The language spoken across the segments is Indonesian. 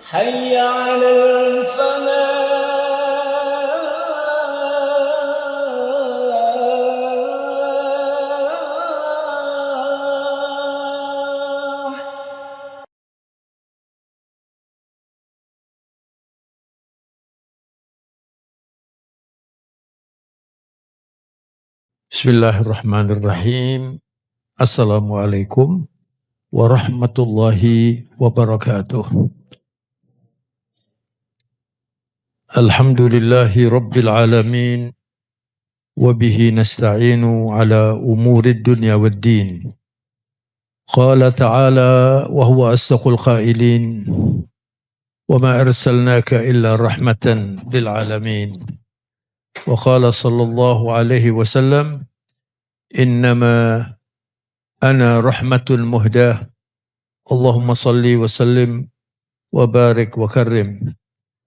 حي على الفلاح. Bismillahirrahmanirrahim. Assalamualaikum warahmatullahi wabarakatuh. Alhamdulillahi rabbil alamin. Wabihi nasta'inu ala umurid dunya wad din. Qala ta'ala wa huwa asdaqul qailin. Wa ma arsalnaka illa rahmatan lil alamin. Wa qala sallallahu alaihi wasallam, innama ana rahmatul muhdah. Allahumma salli wa sallim wa barik wa karrim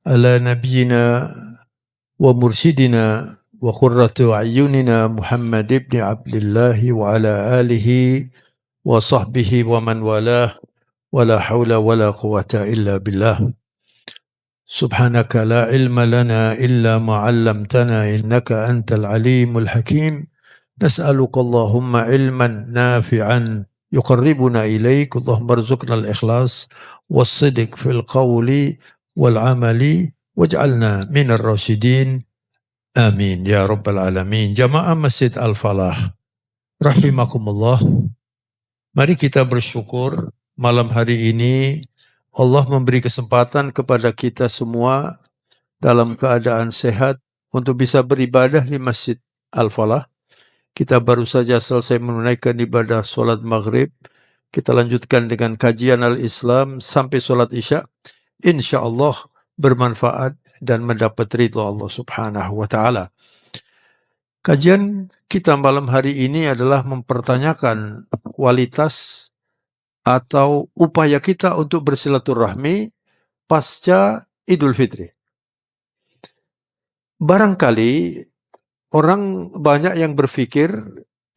ala nabiyyina wa mursyidina wa qurratu a'yunina Muhammad ibn Abdullah wa ala alihi wa sahbihi wa man walah wa la hawla wa la quwwata illa billah. Subhanaka la ilma lana illa ma 'allamtana innaka antal alimul hakim. Nas'aluka Allahumma ilman nafi'an yuqarribuna ilaik. Allahumma arzuqna al-ikhlas was-sidq fil qawli wal amali waj'alna minar rasyidin. Amin ya rabbal alamin. Jamaah Masjid Al-Falah rahimakumullah. Mari kita bersyukur malam hari ini Allah memberi kesempatan kepada kita semua dalam keadaan sehat untuk bisa beribadah di Masjid Al-Falah. Kita baru saja selesai menunaikan ibadah solat maghrib. Kita lanjutkan dengan kajian al-Islam sampai solat isya. Insya Allah bermanfaat dan mendapat ridha Allah subhanahu wa ta'ala. Kajian kita malam hari ini adalah mempertanyakan kualitas atau upaya kita untuk bersilaturahmi pasca Idul Fitri. Barangkali orang banyak yang berpikir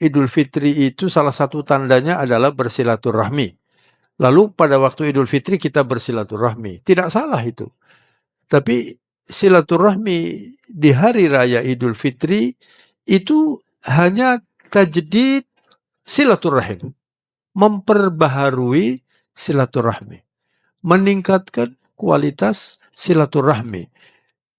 Idul Fitri itu salah satu tandanya adalah bersilaturahmi. Lalu pada waktu Idul Fitri kita bersilaturahmi. Tidak salah itu. Tapi silaturahmi di hari raya Idul Fitri itu hanya tajdid silaturahim. Memperbaharui silaturahmi. Meningkatkan kualitas silaturahmi.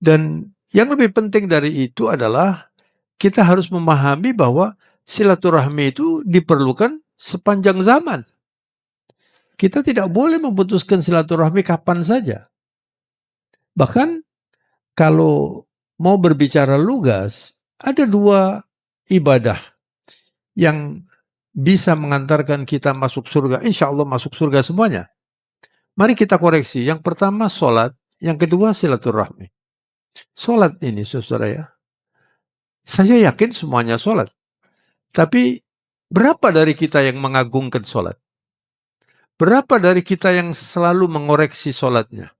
Dan yang lebih penting dari itu adalah kita harus memahami bahwa silaturahmi itu diperlukan sepanjang zaman. Kita tidak boleh memutuskan silaturahmi kapan saja. Bahkan kalau mau berbicara lugas, ada dua ibadah yang bisa mengantarkan kita masuk surga. Insya Allah masuk surga semuanya. Mari kita koreksi. Yang pertama sholat, yang kedua silaturahmi. Sholat ini saudara ya, saya yakin semuanya sholat. Tapi berapa dari kita yang mengagungkan sholat? Berapa dari kita yang selalu mengoreksi sholatnya?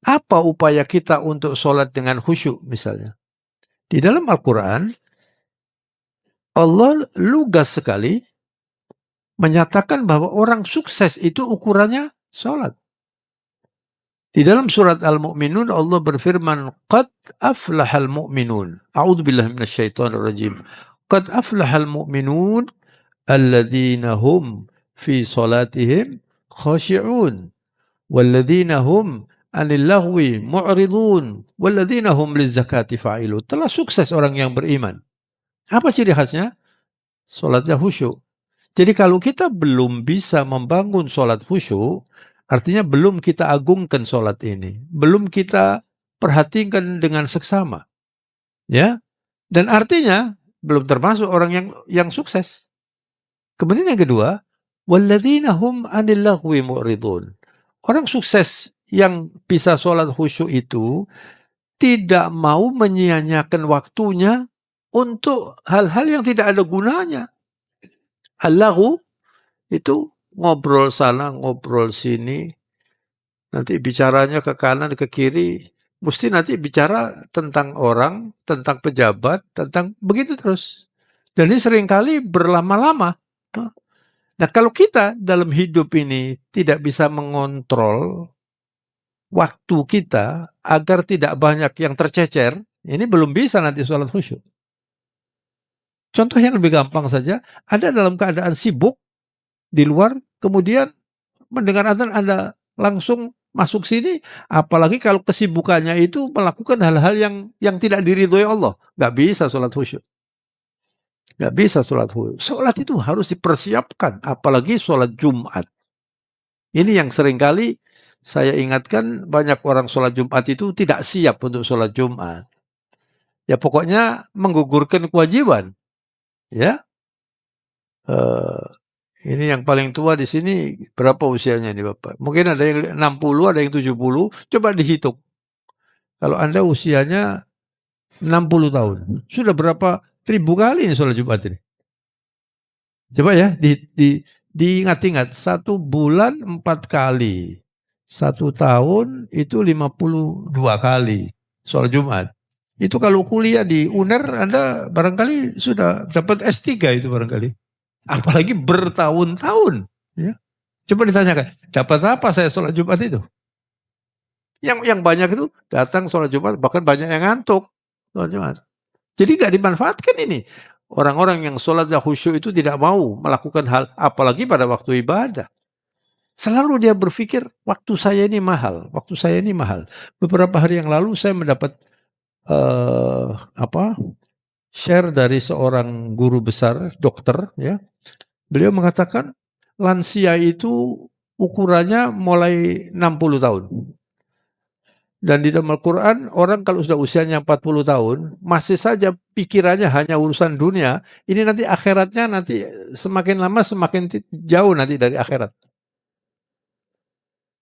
Apa upaya kita untuk sholat dengan khusyuk misalnya? Di dalam Al-Quran, Allah lugas sekali menyatakan bahwa orang sukses itu ukurannya sholat. Di dalam surat Al-Mu'minun Allah berfirman, Qad aflahal mu'minun. A'udzubillahi minasyaitonirrajim. Qad aflahal mu'minun alladzina hum fi salatihim khashi'un walladzina hum 'anil lahwi mu'ridun walladzina hum lizakati fa'ilun. Telah sukses orang yang beriman. Apa ciri khasnya? Salatnya khusyuk. Jadi kalau kita belum bisa membangun salat khusyuk, artinya belum kita agungkan salat ini, belum kita perhatikan dengan seksama. Ya. Dan artinya belum termasuk orang yang sukses. Kemudian yang kedua, walladzina hum 'anil lahwi mu'ridun. Orang sukses yang bisa sholat khusyuk itu tidak mau menyia-nyiakan waktunya untuk hal-hal yang tidak ada gunanya. Al-lahu itu ngobrol sana, ngobrol sini, nanti bicaranya ke kanan, ke kiri, mesti nanti bicara tentang orang, tentang pejabat, tentang begitu terus. Dan ini seringkali berlama-lama. Nah kalau kita dalam hidup ini tidak bisa mengontrol waktu kita agar tidak banyak yang tercecer, ini belum bisa nanti sholat khusyuk. Contoh yang lebih gampang saja, Anda dalam keadaan sibuk di luar, kemudian mendengar adzan Anda langsung masuk sini, apalagi kalau kesibukannya itu melakukan hal-hal yang tidak diridhoi Allah, nggak bisa sholat khusyuk. Nggak bisa sholat khusyuk. Sholat itu harus dipersiapkan, apalagi sholat Jumat. Ini yang seringkali saya ingatkan, banyak orang sholat Jumat itu tidak siap untuk sholat Jumat. Ya pokoknya menggugurkan kewajiban. Ya, ini yang paling tua di sini berapa usianya nih Bapak? Mungkin ada yang 60, ada yang 70. Coba dihitung. Kalau Anda usianya 60 tahun, sudah berapa ribu kali ini sholat Jumat ini? Coba ya, diingat-ingat, 1 bulan 4 kali. 1 tahun itu 52 kali sholat Jumat. Itu kalau kuliah di UNER, Anda barangkali sudah dapat S3 itu barangkali. Apalagi bertahun-tahun. Ya. Coba ditanyakan, dapat apa saya sholat Jumat itu? Yang banyak itu datang sholat Jumat, bahkan banyak yang ngantuk sholat Jumat. Jadi nggak dimanfaatkan ini. Orang-orang yang sholat khusyuk itu tidak mau melakukan hal, apalagi pada waktu ibadah. Selalu dia berpikir, waktu saya ini mahal, waktu saya ini mahal. Beberapa hari yang lalu saya mendapat share dari seorang guru besar, dokter, ya. Beliau mengatakan lansia itu ukurannya mulai 60 tahun. Dan di dalam Al-Quran, orang kalau sudah usianya 40 tahun, masih saja pikirannya hanya urusan dunia, ini nanti akhiratnya nanti semakin lama semakin jauh nanti dari akhirat.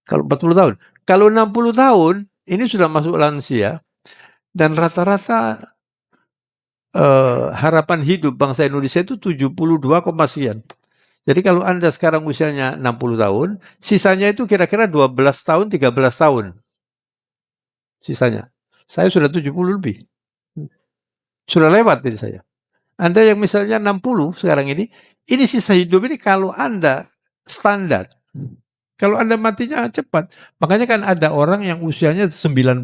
Kalau 40 tahun. Kalau 60 tahun, ini sudah masuk lansia, dan rata-rata harapan hidup bangsa Indonesia itu 72, sekian. Jadi kalau Anda sekarang usianya 60 tahun, sisanya itu kira-kira 12 tahun, 13 tahun. Sisanya. Saya sudah 70 lebih. Sudah lewat dari saya. Anda yang misalnya 60 sekarang ini sisa hidup ini kalau Anda standar. Kalau Anda matinya cepat. Makanya kan ada orang yang usianya 90.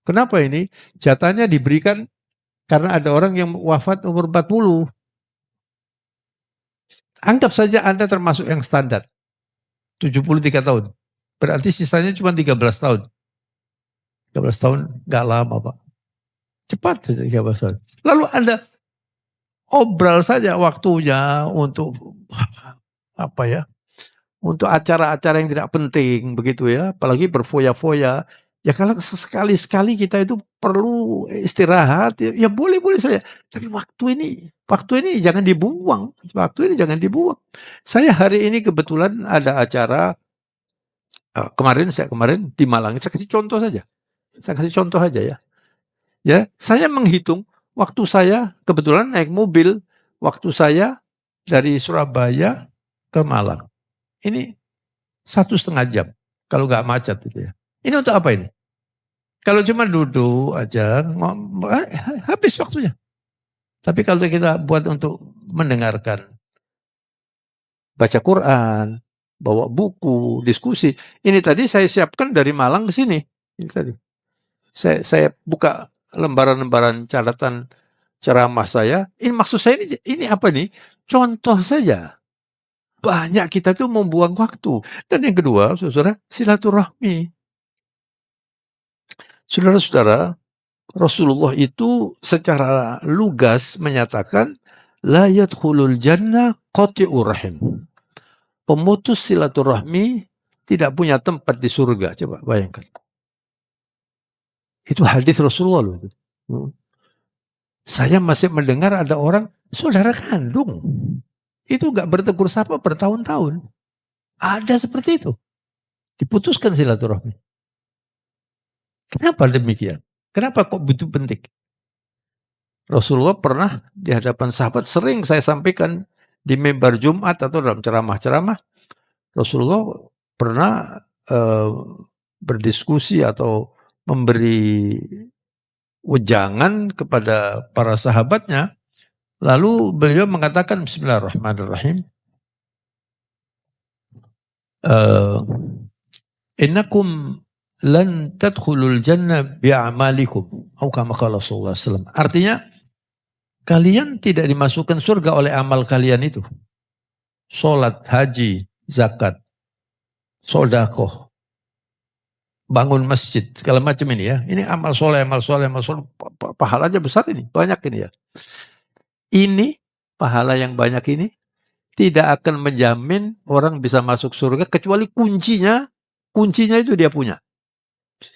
Kenapa ini? Jatahnya diberikan karena ada orang yang wafat umur 40. Anggap saja Anda termasuk yang standar. 73 tahun. Berarti sisanya cuma 13 tahun. 13 tahun gak lama Pak. Cepat saja 13 tahun. Lalu Anda obral saja waktunya untuk untuk acara-acara yang tidak penting begitu ya, apalagi berfoya-foya. Ya kalau sekali-sekali kita itu perlu istirahat, ya boleh-boleh saja. Tapi waktu ini jangan dibuang. Waktu ini jangan dibuang. Saya hari ini kebetulan ada acara, kemarin di Malang, saya kasih contoh saja. Saya kasih contoh aja ya. Ya, saya menghitung waktu saya kebetulan naik mobil, waktu saya dari Surabaya ke Malang. Ini 1,5 jam kalau nggak macet gitu ya. Ini untuk apa ini? Kalau cuma duduk aja, habis waktunya. Tapi kalau kita buat untuk mendengarkan, baca Quran, bawa buku, diskusi. Ini tadi saya siapkan dari Malang ke sini. Ini tadi. Saya buka lembaran-lembaran catatan ceramah saya. Ini maksud saya ini apa nih? Contoh saja. Banyak kita tuh membuang waktu. Dan yang kedua, saudara, silaturahmi. Saudara-saudara, Rasulullah itu secara lugas menyatakan la yadkhulul jannah qati'ur rahim. Pemutus silaturahmi tidak punya tempat di surga. Coba bayangkan. Itu hadis Rasulullah loh. Saya masih mendengar ada orang saudara kandung itu nggak bertegur sapa bertahun-tahun. Ada seperti itu. Diputuskan silaturahmi. Kenapa demikian? Kenapa kok butuh penting? Rasulullah pernah di hadapan sahabat, sering saya sampaikan di mimbar Jumat atau dalam ceramah-ceramah, Rasulullah pernah berdiskusi atau memberi wejangan kepada para sahabatnya, lalu beliau mengatakan Bismillahirrahmanirrahim, innakum lan tadkhulul jannah bi'amalikum. Atau kama qala sallallahu alaihi wasallam. Artinya kalian tidak dimasukkan surga oleh amal kalian itu. Salat, haji, zakat, sedekah, bangun masjid, segala macam ini ya. Ini amal soleh, amal soleh, amal soleh. Pahalanya besar ini, banyak ini ya. Ini, pahala yang banyak ini, tidak akan menjamin orang bisa masuk surga, kecuali kuncinya itu dia punya.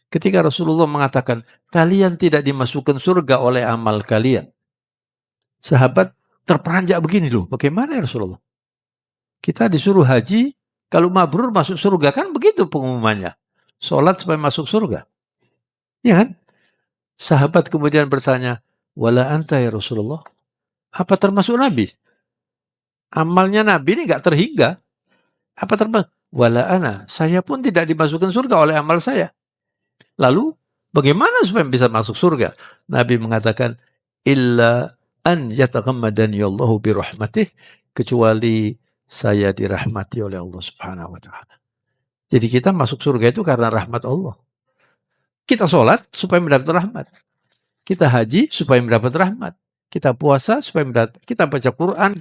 Ketika Rasulullah mengatakan, kalian tidak dimasukkan surga oleh amal kalian. Sahabat terperanjak begini loh, bagaimana ya Rasulullah? Kita disuruh haji, kalau mabrur masuk surga, kan begitu pengumumannya. Sholat supaya masuk surga. Ya kan? Sahabat kemudian bertanya, wala anta ya Rasulullah, apa termasuk Nabi? Amalnya Nabi ini gak terhingga. Apa termasuk? Wala ana, saya pun tidak dimasukkan surga oleh amal saya. Lalu, bagaimana supaya bisa masuk surga? Nabi mengatakan, illa an yataghammadani Allahu birahmatih, kecuali saya dirahmati oleh Allah Subhanahu wa ta'ala. Jadi kita masuk surga itu karena rahmat Allah. Kita sholat supaya mendapat rahmat. Kita haji supaya mendapat rahmat. Kita puasa supaya mendapat, kita baca Quran,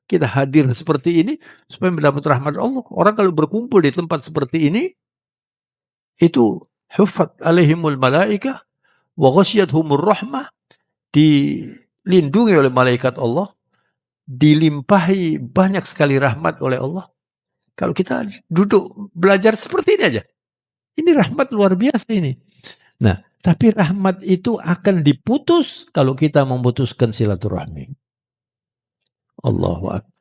kita hadir seperti ini supaya mendapat rahmat Allah. Orang kalau berkumpul di tempat seperti ini, itu huffat alaihimul malaikah wa ghasyiyatuhumur rahmah, dilindungi oleh malaikat Allah, dilimpahi banyak sekali rahmat oleh Allah. Kalau kita duduk belajar seperti ini aja, ini rahmat luar biasa ini. Nah, tapi rahmat itu akan diputus kalau kita memutuskan silaturahmi. Allahu Akbar.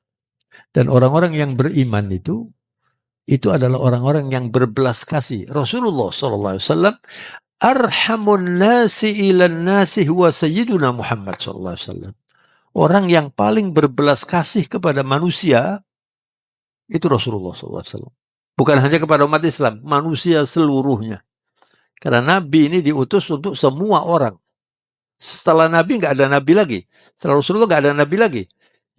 Dan orang-orang yang beriman itu adalah orang-orang yang berbelas kasih. Rasulullah SAW, arhamun nasi ilan nasi huwa sayyiduna Muhammad SAW. Orang yang paling berbelas kasih kepada manusia, itu Rasulullah SAW. Bukan hanya kepada umat Islam, manusia seluruhnya. Karena Nabi ini diutus untuk semua orang. Setelah Nabi nggak ada Nabi lagi. Setelah Rasulullah nggak ada Nabi lagi.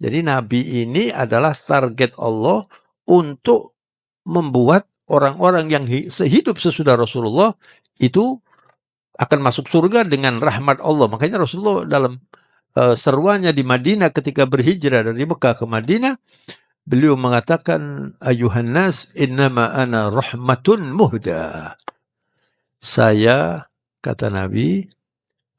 Jadi Nabi ini adalah target Allah untuk membuat orang-orang yang sehidup sesudah Rasulullah itu akan masuk surga dengan rahmat Allah. Makanya Rasulullah dalam seruannya di Madinah ketika berhijrah dari Mekah ke Madinah, beliau mengatakan, ayuhan nas innama ana rahmatun muhda. Saya, kata Nabi,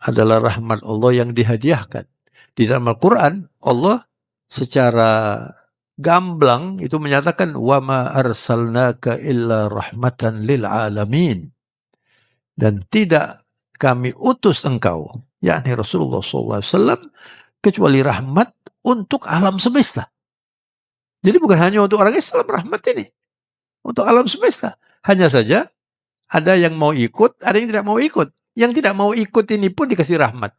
adalah rahmat Allah yang dihadiahkan. Di dalam Al-Quran, Allah secara gamblang itu menyatakan, wa ma arsalnaka illa rahmatan lil alamin. Dan tidak kami utus engkau, yakni Rasulullah SAW, kecuali rahmat untuk alam semesta. Jadi bukan hanya untuk orang Islam rahmat ini, untuk alam semesta. Hanya saja ada yang mau ikut, ada yang tidak mau ikut. Yang tidak mau ikut ini pun dikasih rahmat.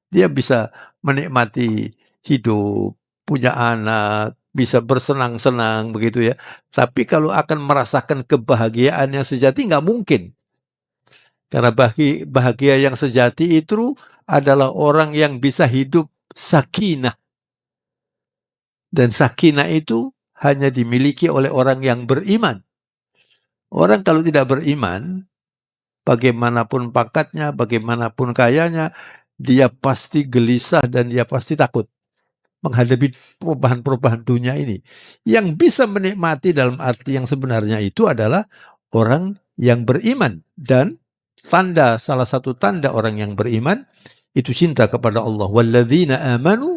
Dia bisa menikmati hidup, punya anak, bisa bersenang-senang begitu ya. Tapi kalau akan merasakan kebahagiaan yang sejati nggak mungkin. Karena bahagia yang sejati itu adalah orang yang bisa hidup sakinah. Dan sakinah itu hanya dimiliki oleh orang yang beriman. Orang kalau tidak beriman, bagaimanapun pangkatnya, bagaimanapun kayanya, dia pasti gelisah dan dia pasti takut menghadapi perubahan-perubahan dunia ini. Yang bisa menikmati dalam arti yang sebenarnya itu adalah orang yang beriman. Dan salah satu tanda orang yang beriman itu cinta kepada Allah. Walladzina amanu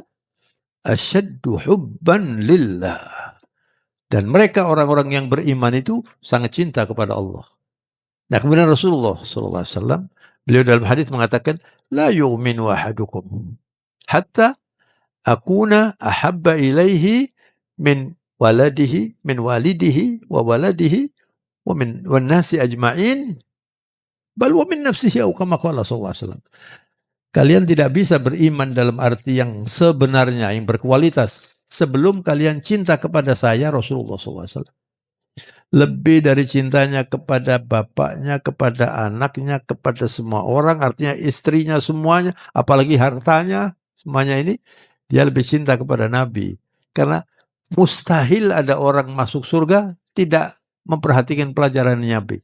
asyaddu hubban lillah. Dan mereka orang-orang yang beriman itu sangat cinta kepada Allah. Nah, kemudian Rasulullah SAW, beliau dalam hadis mengatakan, la yu'minu ahadukum hatta akuna ahabba ilaihi min walidihi wa waladihi wa min wan nasi ajma'in bal wa min nafsihi, atau kama qala sallallahu alaihi wasallam. Kalian tidak bisa beriman dalam arti yang sebenarnya, yang berkualitas, sebelum kalian cinta kepada saya, Rasulullah SAW. Lebih dari cintanya kepada bapaknya, kepada anaknya, kepada semua orang, artinya istrinya semuanya, apalagi hartanya, semuanya ini, dia lebih cinta kepada Nabi. Karena mustahil ada orang masuk surga tidak memperhatikan pelajaran Nabi.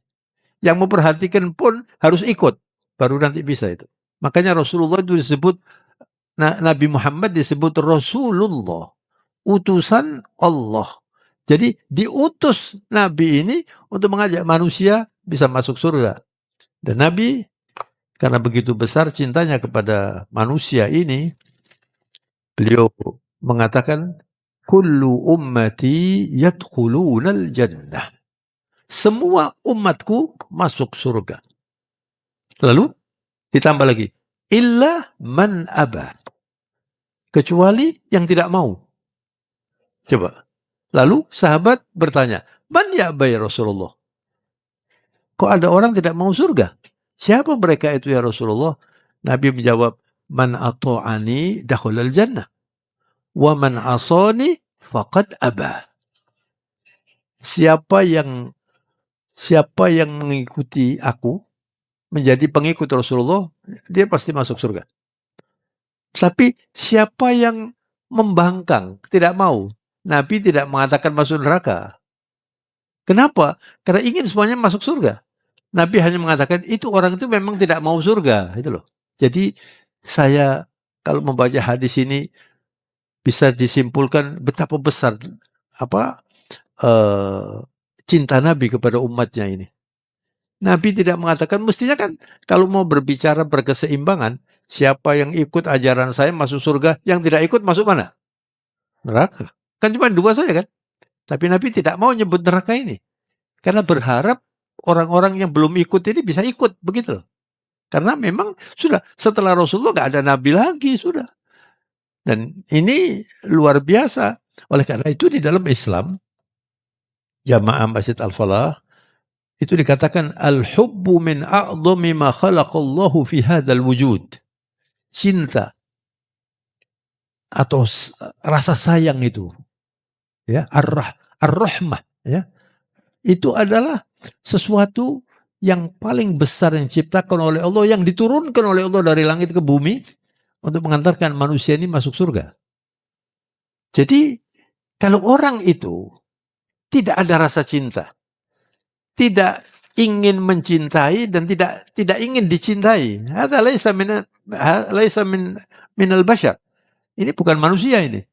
Yang memperhatikan pun harus ikut. Baru nanti bisa itu. Makanya Rasulullah itu disebut, Nabi Muhammad disebut Rasulullah. Utusan Allah. Jadi diutus Nabi ini untuk mengajak manusia bisa masuk surga. Dan Nabi karena begitu besar cintanya kepada manusia ini, beliau mengatakan, kullu ummati yadkhulunal jannah. Semua umatku masuk surga. Lalu ditambah lagi, illa man aba. Kecuali yang tidak mau. Coba. Lalu sahabat bertanya, man ya'ba ya Rasulullah? Kok ada orang tidak mau surga? Siapa mereka itu ya Rasulullah? Nabi menjawab, man ato'ani dakhulal jannah. Wa man asani faqad aba. Siapa yang mengikuti aku, menjadi pengikut Rasulullah, dia pasti masuk surga. Tapi siapa yang membangkang, tidak mau, Nabi tidak mengatakan masuk neraka. Kenapa? Karena ingin semuanya masuk surga. Nabi hanya mengatakan itu orang itu memang tidak mau surga, itu loh. Jadi saya kalau membaca hadis ini bisa disimpulkan betapa besar cinta Nabi kepada umatnya ini. Nabi tidak mengatakan, mestinya kan kalau mau berbicara berkeseimbangan, siapa yang ikut ajaran saya masuk surga, yang tidak ikut masuk mana? Neraka. Kan cuma dua saja kan? Tapi Nabi tidak mau nyebut neraka ini. Karena berharap orang-orang yang belum ikut ini bisa ikut, begitu loh. Karena memang sudah, setelah Rasulullah nggak ada Nabi lagi, sudah. Dan ini luar biasa. Oleh karena itu di dalam Islam, Jamaah Masjid Al-Falah, itu dikatakan al-hubbu min a'dhami ma khalaqallahu fi hadzal wujud. Cinta atau rasa sayang itu, ya, ar-rahmah, ya. Itu adalah sesuatu yang paling besar yang diciptakan oleh Allah, yang diturunkan oleh Allah dari langit ke bumi untuk mengantarkan manusia ini masuk surga. Jadi kalau orang itu tidak ada rasa cinta, tidak ingin mencintai dan tidak ingin dicintai, hadza laisa minal bashar. Ini bukan manusia ini.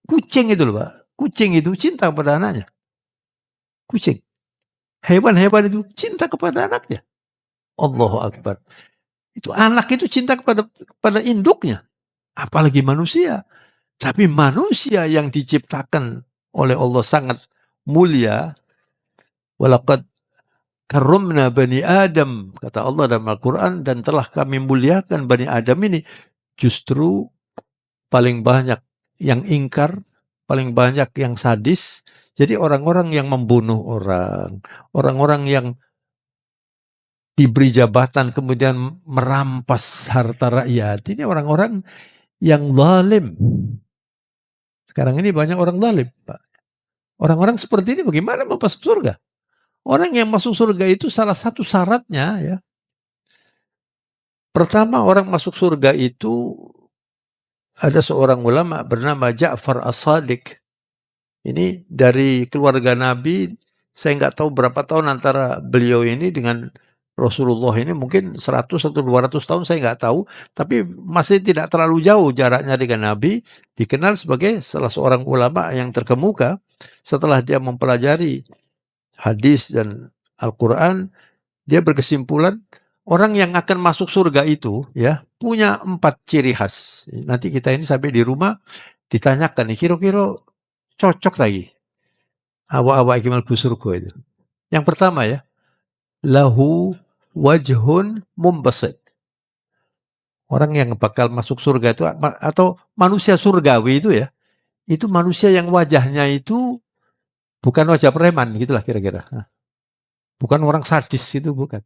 Kucing itu loh, Pak. Kucing itu cinta kepada anaknya. Kucing. Hewan-hewan itu cinta kepada anaknya. Allahu Akbar. Itu anak itu cinta kepada induknya. Apalagi manusia. Tapi manusia yang diciptakan oleh Allah sangat mulia. Walaqad karramna bani Adam, kata Allah dalam Al-Quran, dan telah kami muliakan bani Adam ini. Justru paling banyak yang ingkar, paling banyak yang sadis. Jadi orang-orang yang membunuh orang-orang yang diberi jabatan kemudian merampas harta rakyat, ini orang-orang yang zalim. Sekarang ini banyak orang zalim, Pak. Orang-orang seperti ini bagaimana mau masuk surga? Orang yang masuk surga itu salah satu syaratnya, ya. Pertama, orang masuk surga itu ada seorang ulama bernama Ja'far As-Sadiq. Ini dari keluarga Nabi. Saya nggak tahu berapa tahun antara beliau ini dengan Rasulullah ini, mungkin 100 atau 200 tahun, saya nggak tahu. Tapi masih tidak terlalu jauh jaraknya dengan Nabi. Dikenal sebagai salah seorang ulama yang terkemuka. Setelah dia mempelajari hadis dan Al-Quran, dia berkesimpulan orang yang akan masuk surga itu, ya, punya 4 ciri khas. Nanti kita ini sampai di rumah ditanyakan nih, kira-kira cocok lagi awak-awak ikimal busurga itu. Yang pertama, ya, lahu wajhun mumbasid. Orang yang bakal masuk surga itu atau manusia surgawi itu, ya, itu manusia yang wajahnya itu bukan wajah preman gitulah kira-kira. Bukan orang sadis itu, bukan.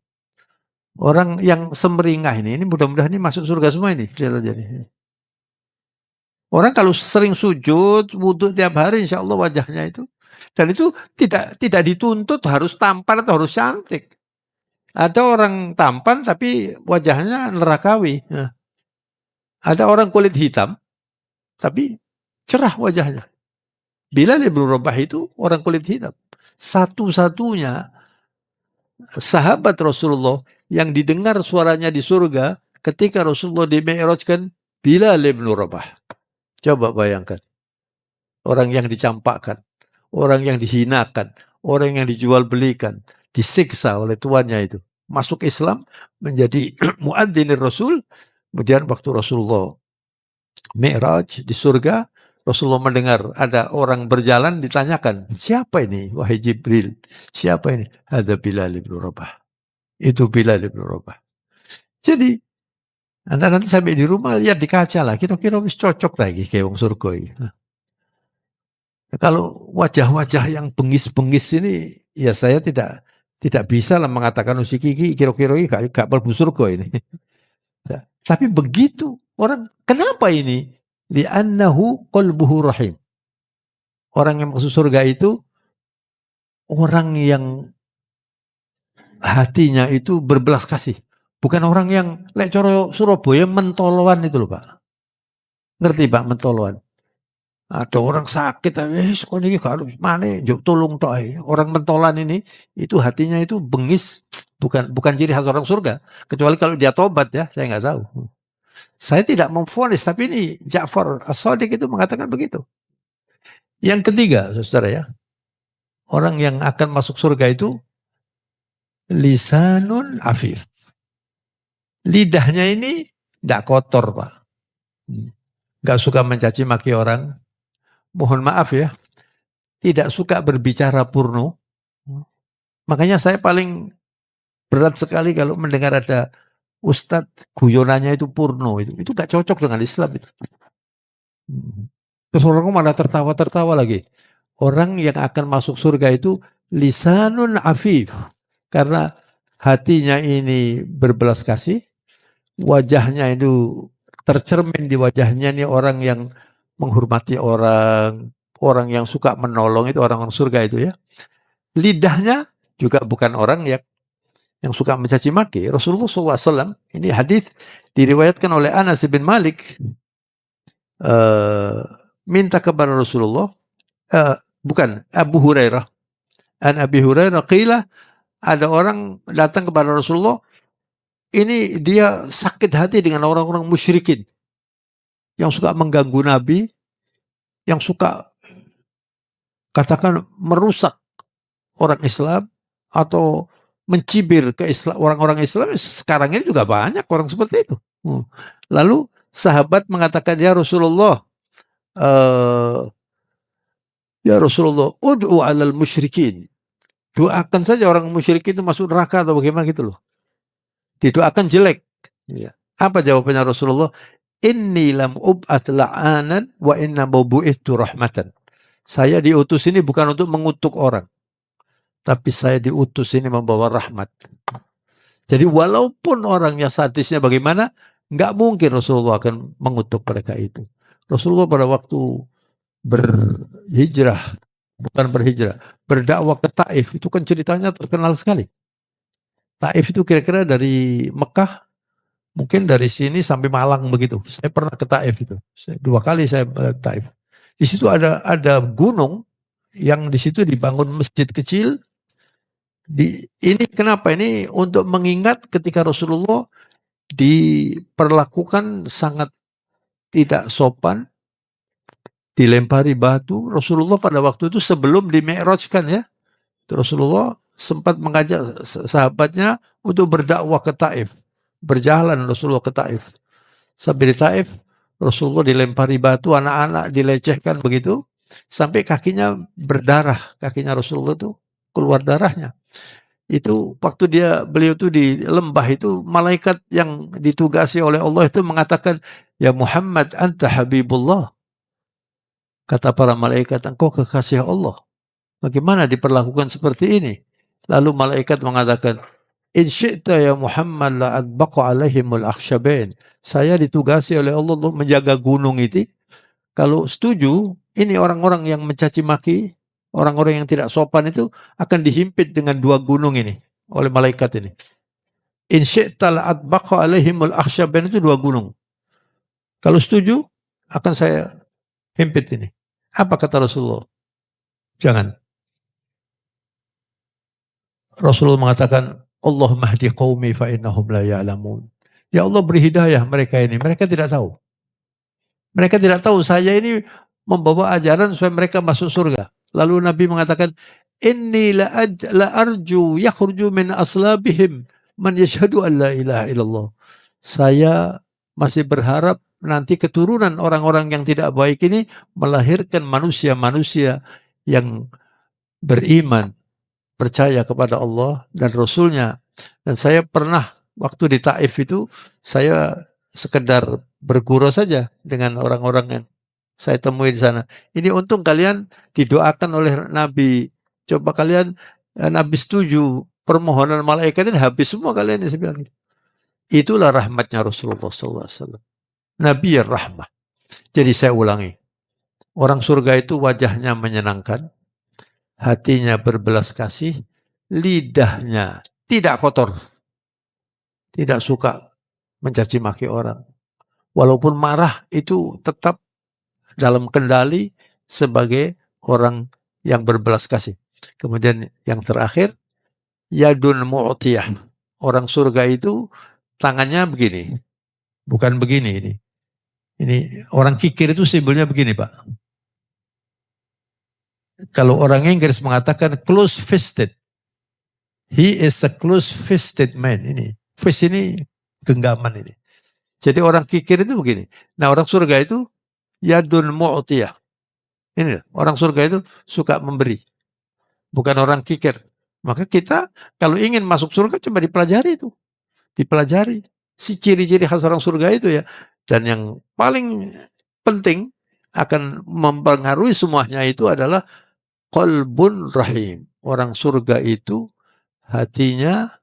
Orang yang semeringah ini mudah-mudahan ini masuk surga semua ini. Lihat aja nih. Orang kalau sering sujud, wudhu tiap hari, insya Allah wajahnya itu. Dan itu tidak dituntut harus tampan atau harus cantik. Ada orang tampan tapi wajahnya nerakawi. Nah, ada orang kulit hitam tapi cerah wajahnya. Bilal bin Rabah itu orang kulit hitam. Satu-satunya sahabat Rasulullah yang didengar suaranya di surga ketika Rasulullah di-mi'rajkan Bilal bin Rabah. Coba bayangkan. Orang yang dicampakkan, orang yang dihinakan, orang yang dijual belikan, disiksa oleh tuannya itu. Masuk Islam menjadi muadzzinir Rasul. Kemudian waktu Rasulullah Mi'raj di surga, Rasulullah mendengar ada orang berjalan, ditanyakan, siapa ini? Wahai Jibril, siapa ini? Ada Bilal bin Rabah. Itu Bilal bin Rabah. Jadi, Anda nanti sampai di rumah, lihat di kaca lah, kira-kira wis cocok lagi kayak wong surga ini. Kalau wajah-wajah yang bengis-bengis ini, ya saya tidak bisa lah mengatakan si Kiki kira-kira ini gak mlebu surga ini. Ya. Tapi begitu orang, kenapa ini? Li'annahu qalbuhu rahim. Orang yang masuk surga itu orang yang hatinya itu berbelas kasih. Bukan orang yang lek coro Surabaya mentoloan itu loh Pak. Ngerti Pak mentoloan? Ada orang sakit, kok ini kalau mana, yuk tolong tok. Orang mentolan ini, itu hatinya itu bengis, bukan ciri khas orang surga. Kecuali kalau dia tobat ya, saya nggak tahu. Saya tidak memvonis, tapi ini Ja'far As-Shadiq itu mengatakan begitu. Yang ketiga, saudara ya, orang yang akan masuk surga itu lisanun afif. Lidahnya ini tidak kotor Pak. Nggak suka mencaci maki orang. Mohon maaf ya, tidak suka berbicara porno. Makanya saya paling berat sekali kalau mendengar ada ustadz guyonannya itu porno. Itu gak cocok dengan Islam itu. Terus orang malah tertawa-tertawa lagi. Orang yang akan masuk surga itu lisanun afif. Karena hatinya ini berbelas kasih. Wajahnya itu tercermin di wajahnya ini orang yang menghormati orang. Orang yang suka menolong itu orang-orang surga itu ya. Lidahnya juga bukan orang yang suka mencaci maki. Rasulullah SAW, ini hadis diriwayatkan oleh Anas bin Malik, minta kepada Rasulullah, bukan, Abu Hurairah. An Abi Hurairah qila, ada orang datang kepada Rasulullah, ini dia sakit hati dengan orang-orang musyrikin yang suka mengganggu Nabi, yang suka katakan merusak orang Islam atau mencibir ke Islam, orang-orang Islam. Sekarang ini juga banyak orang seperti itu. Lalu sahabat mengatakan, ya Rasulullah, ya Rasulullah, ud'u alal musyrikin. Doakan saja orang musyrik itu masuk neraka atau bagaimana gitu loh. Didoakan jelek. Ya. Apa jawabannya Rasulullah? Inni lam ub'at la'anan wa inna bu'ithu rahmatan. Saya diutus ini bukan untuk mengutuk orang, tapi saya diutus ini membawa rahmat. Jadi walaupun orangnya sadisnya bagaimana, nggak mungkin Rasulullah akan mengutuk mereka itu. Rasulullah pada waktu berhijrah, bukan berhijrah, berdakwah ke Taif, itu kan ceritanya terkenal sekali. Taif itu kira-kira dari Mekah, mungkin dari sini sampai Malang begitu. Saya pernah ke Taif itu. 2 kali saya ke Taif. Di situ ada gunung yang di situ dibangun masjid kecil. Ini kenapa? Ini untuk mengingat ketika Rasulullah diperlakukan sangat tidak sopan, dilempari batu. Rasulullah pada waktu itu sebelum di-mi'rajkan ya, Rasulullah sempat mengajak sahabatnya untuk berdakwah ke Taif. Berjalan Rasulullah ke Taif. Sampai di Taif, Rasulullah dilempari batu, anak-anak dilecehkan begitu, sampai kakinya berdarah. Kakinya Rasulullah itu keluar darahnya. Itu waktu beliau itu di lembah itu, malaikat yang ditugasi oleh Allah itu mengatakan, ya Muhammad anta habibullah. Kata para malaikat, engkau kekasih Allah. Bagaimana diperlakukan seperti ini? Lalu malaikat mengatakan, in syi'ta ya Muhammad la adbaqa alaihimul akhsyabain. Saya ditugasi oleh Allah untuk menjaga gunung itu. Kalau setuju, ini orang-orang yang mencaci maki, orang-orang yang tidak sopan itu akan dihimpit dengan 2 gunung ini oleh malaikat ini. In syi'ta la adbaqa alaihimul akhsyabain itu 2 gunung. Kalau setuju, akan saya himpit ini. Apa kata Rasulullah? Jangan. Rasulullah mengatakan, Allahumma hdi qaumi fa innahum la ya'lamun. Ya Allah beri hidayah mereka ini, mereka tidak tahu. Mereka tidak tahu saya ini membawa ajaran supaya mereka masuk surga. Lalu Nabi mengatakan, Inni la arju yakhruju min aslabihim man yashhadu an la ilaha illallah. Saya masih berharap nanti keturunan orang-orang yang tidak baik ini melahirkan manusia-manusia yang beriman, percaya kepada Allah dan Rasulnya. Dan saya pernah waktu di Taif itu, saya sekedar bergurau saja dengan orang-orang yang saya temui di sana. Ini untung kalian didoakan oleh Nabi. Coba kalian, Nabi setuju permohonan malaikat ini habis semua kalian. Saya bilang, itulah rahmatnya Rasulullah SAW. Nabi yang rahmat. Jadi saya ulangi. Orang surga itu wajahnya menyenangkan. Hatinya berbelas kasih. Lidahnya tidak kotor. Tidak suka mencaci maki orang. Walaupun marah itu tetap dalam kendali sebagai orang yang berbelas kasih. Kemudian yang terakhir, yadun mu'tiyah. Orang surga itu tangannya begini. Bukan begini ini. Ini orang kikir itu simbolnya begini, Pak. Kalau orang Inggris mengatakan close fisted. He is a close fisted man. Ini. Fist ini genggaman ini. Jadi orang kikir itu begini. Nah orang surga itu yadun mu'tiyah. Ini orang surga itu suka memberi. Bukan orang kikir. Maka kita kalau ingin masuk surga coba dipelajari itu. Dipelajari. Si ciri-ciri khas orang surga itu ya. Dan yang paling penting akan mempengaruhi semuanya itu adalah qalbun rahim. Orang surga itu hatinya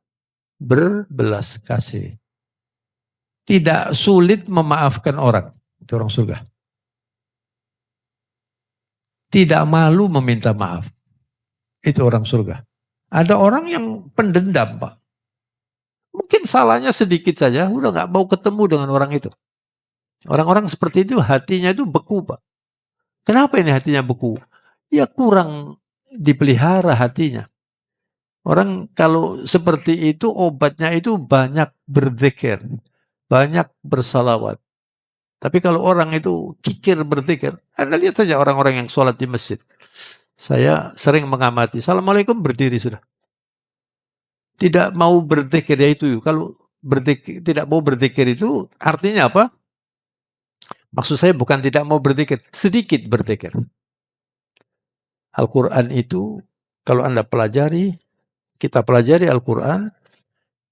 berbelas kasih. Tidak sulit memaafkan orang. Itu orang surga. Tidak malu meminta maaf. Itu orang surga. Ada orang yang pendendam, Pak. Mungkin salahnya sedikit saja, udah gak mau ketemu dengan orang itu. Orang-orang seperti itu hatinya itu beku, Pak. Kenapa ini hatinya beku? Ya kurang dipelihara hatinya. Orang kalau seperti itu obatnya itu banyak berzikir, banyak bersalawat. Tapi kalau orang itu kikir berzikir, Anda lihat saja orang-orang yang sholat di masjid. Saya sering mengamati, Assalamualaikum berdiri sudah. Tidak mau berzikir ya itu. Kalau tidak mau berzikir itu artinya apa? Maksud saya bukan tidak mau berzikir, sedikit berzikir. Al-Quran itu kalau Anda pelajari, kita pelajari Al-Quran,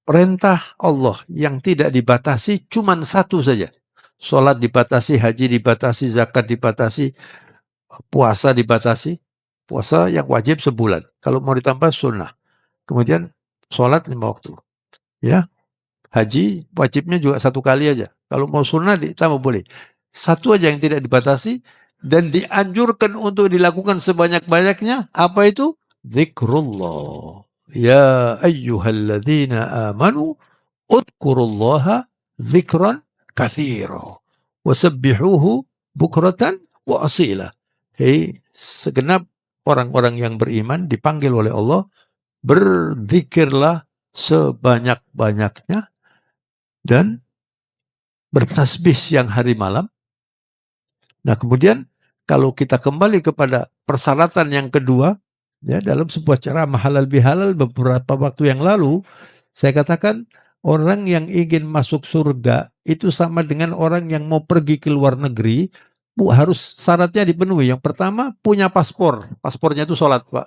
perintah Allah yang tidak dibatasi cuma satu saja. Sholat dibatasi, haji dibatasi, zakat dibatasi, puasa dibatasi. Puasa yang wajib sebulan. Kalau mau ditambah sunnah. Kemudian sholat 5 waktu. Ya, haji wajibnya juga 1 kali aja. Kalau mau sunnah ditambah boleh. Satu aja yang tidak dibatasi dan dianjurkan untuk dilakukan sebanyak-banyaknya. Apa itu? Zikrullah. Ya ayyuhalladzina amanu udkurullaha zikran kathira wasabbihuhu bukratan wa asila. Hei, segenap orang-orang yang beriman dipanggil oleh Allah, berzikirlah sebanyak-banyaknya dan bertasbih siang hari malam. Nah kemudian kalau kita kembali kepada persyaratan yang kedua, ya dalam sebuah ceramah halal bihalal beberapa waktu yang lalu, saya katakan orang yang ingin masuk surga itu sama dengan orang yang mau pergi ke luar negeri, harus syaratnya dipenuhi. Yang pertama punya paspor, paspornya itu sholat, Pak.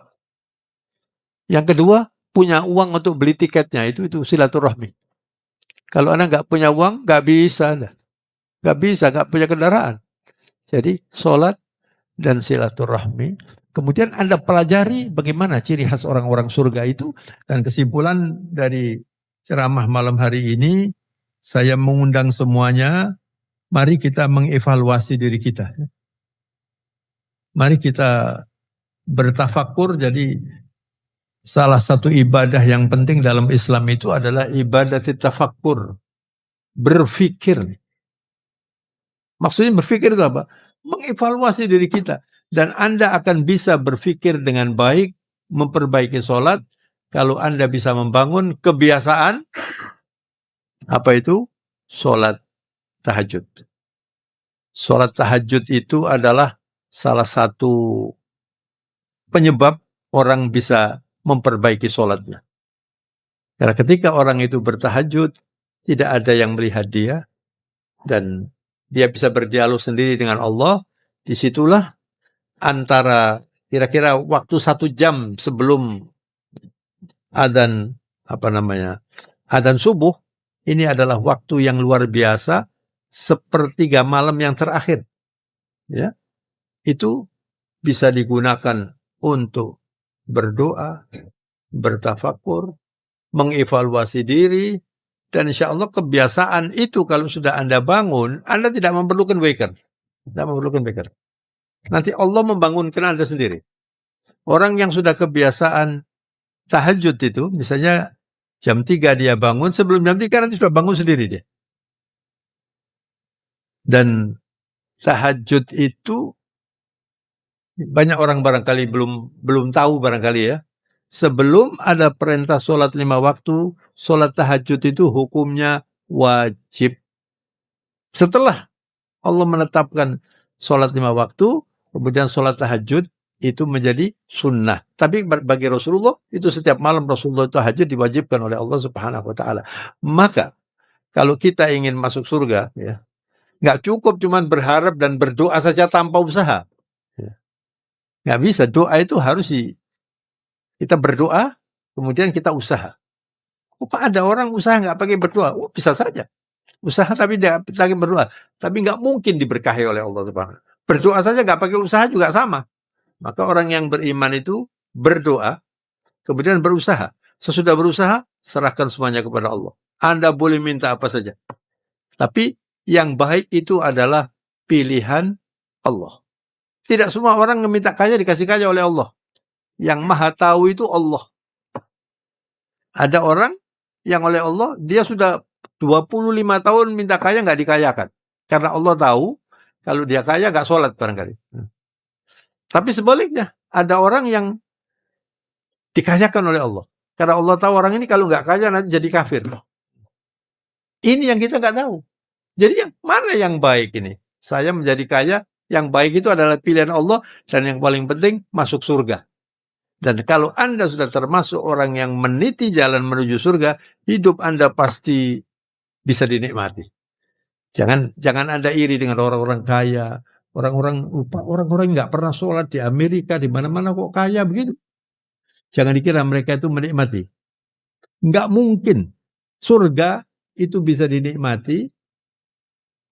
Yang kedua punya uang untuk beli tiketnya, itu silaturahmi. Kalau Anda nggak punya uang, nggak bisa, nggak punya kendaraan. Jadi sholat dan silaturahmi. Kemudian Anda pelajari bagaimana ciri khas orang-orang surga itu. Dan kesimpulan dari ceramah malam hari ini, saya mengundang semuanya, mari kita mengevaluasi diri kita. Mari kita bertafakur. Jadi salah satu ibadah yang penting dalam Islam itu adalah ibadah tafakur. Berpikir. Maksudnya berpikir itu apa? Mengevaluasi diri kita. Dan Anda akan bisa berpikir dengan baik, memperbaiki sholat. kalau Anda bisa membangun kebiasaan, apa itu? Sholat tahajud. Sholat tahajud itu adalah salah satu penyebab orang bisa memperbaiki sholatnya. Karena ketika orang itu bertahajud, tidak ada yang melihat dia, dan dia bisa berdialog sendiri dengan Allah. Disitulah antara kira-kira waktu 1 jam sebelum adzan adzan subuh, ini adalah waktu yang luar biasa, sepertiga malam yang terakhir, ya, itu bisa digunakan untuk berdoa, bertafakur, mengevaluasi diri, dan insya Allah kebiasaan itu kalau sudah Anda bangun, Anda tidak memerlukan waker. Tidak memerlukan waker. Nanti Allah membangunkan Anda sendiri. Orang yang sudah kebiasaan tahajud itu, misalnya jam 3 dia bangun, sebelum jam 3 nanti sudah bangun sendiri dia. Dan tahajud itu banyak orang barangkali belum tahu barangkali ya. Sebelum ada perintah sholat 5 waktu, sholat tahajud itu hukumnya wajib. Setelah Allah menetapkan sholat 5 waktu, kemudian sholat tahajud itu menjadi sunnah. Tapi bagi Rasulullah, itu setiap malam Rasulullah tahajud diwajibkan oleh Allah Subhanahu wa Ta'ala. Maka kalau kita ingin masuk surga, ya, nggak cukup cuman berharap dan berdoa saja tanpa usaha. Ya. Nggak bisa. Doa itu harus kita berdoa, kemudian kita usaha. Kok ada orang usaha nggak pakai berdoa? Oh, bisa saja. Usaha tapi tidak pakai berdoa. Tapi nggak mungkin diberkahi oleh Allah Subhanahu. Berdoa saja nggak pakai usaha juga sama. Maka orang yang beriman itu berdoa, kemudian berusaha. Sesudah berusaha, serahkan semuanya kepada Allah. Anda boleh minta apa saja. Tapi yang baik itu adalah pilihan Allah. Tidak semua orang meminta kaya dikasih kaya oleh Allah. Yang maha tahu itu Allah. Ada orang yang oleh Allah, dia sudah 25 tahun minta kaya nggak dikayakan. Karena Allah tahu, kalau dia kaya nggak sholat barangkali. Tapi sebaliknya, ada orang yang dikayakan oleh Allah. Karena Allah tahu orang ini kalau nggak kaya nanti jadi kafir. Ini yang kita nggak tahu. Jadi yang mana yang baik ini? Saya menjadi kaya, yang baik itu adalah pilihan Allah, dan yang paling penting masuk surga. Dan kalau Anda sudah termasuk orang yang meniti jalan menuju surga, hidup Anda pasti bisa dinikmati. Jangan Anda iri dengan orang-orang kaya, orang-orang nggak pernah sholat di Amerika, di mana-mana kok kaya begitu. Jangan dikira mereka itu menikmati. Nggak mungkin. Surga itu bisa dinikmati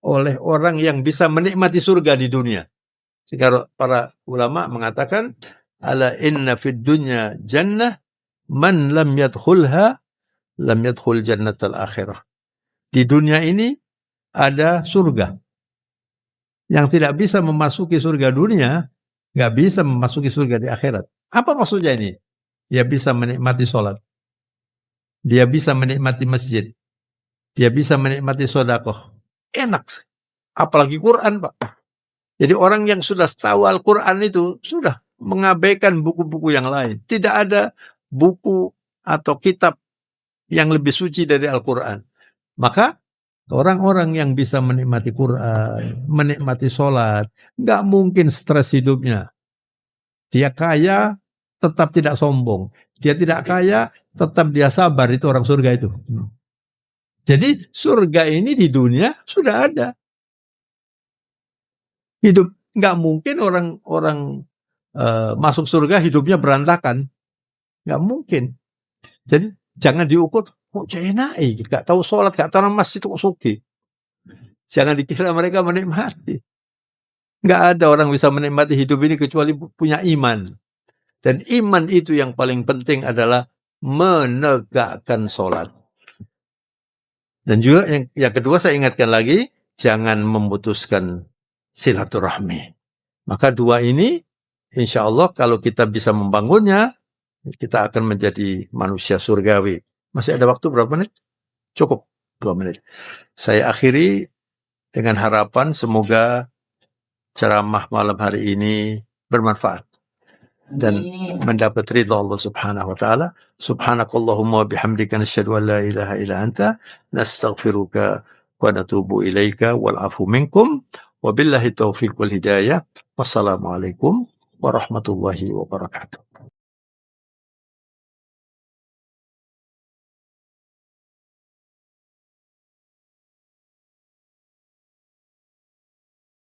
oleh orang yang bisa menikmati surga di dunia. Sehingga para ulama mengatakan, ala inna fid dunya jannah man lam yadkhulha lam yadkhul jannatal akhirah. Di dunia ini ada surga. Yang tidak bisa memasuki surga dunia, nggak bisa memasuki surga di akhirat. Apa maksudnya ini? Dia bisa menikmati sholat. Dia bisa menikmati masjid. Dia bisa menikmati sedekah. Enak. Apalagi Quran, Pak. Jadi orang yang sudah tahu Al-Quran itu sudah mengabaikan buku-buku yang lain. Tidak ada buku atau kitab yang lebih suci dari Al-Quran. Maka orang-orang yang bisa menikmati Quran, menikmati sholat, nggak mungkin stres hidupnya. Dia kaya, tetap tidak sombong. Dia tidak kaya, tetap dia sabar. Itu orang surga itu. Jadi surga ini di dunia sudah ada. Hidup nggak mungkin orang masuk surga hidupnya berantakan, nggak mungkin. Jadi jangan diukur, kok cenai, nggak tahu sholat, nggak tahu masjid kok suki. Jangan dikira mereka menikmati. Nggak ada orang bisa menikmati hidup ini kecuali punya iman. Dan iman itu yang paling penting adalah menegakkan sholat. Dan juga yang kedua saya ingatkan lagi, jangan memutuskan silaturahmi. Maka dua ini, insya Allah kalau kita bisa membangunnya, kita akan menjadi manusia surgawi. Masih ada waktu berapa menit? Cukup 2 menit. Saya akhiri dengan harapan semoga ceramah malam hari ini bermanfaat. dan mendapat ridha Allah Subhanahu wa taala. Subhanakallahumma wa bihamdika nasyhadu an la ilaha illa anta nastaghfiruka wa natubu ilaika wal afu minkum wabillahi taufiq wal hidayah. Wassalamualaikum warahmatullahi wabarakatuh.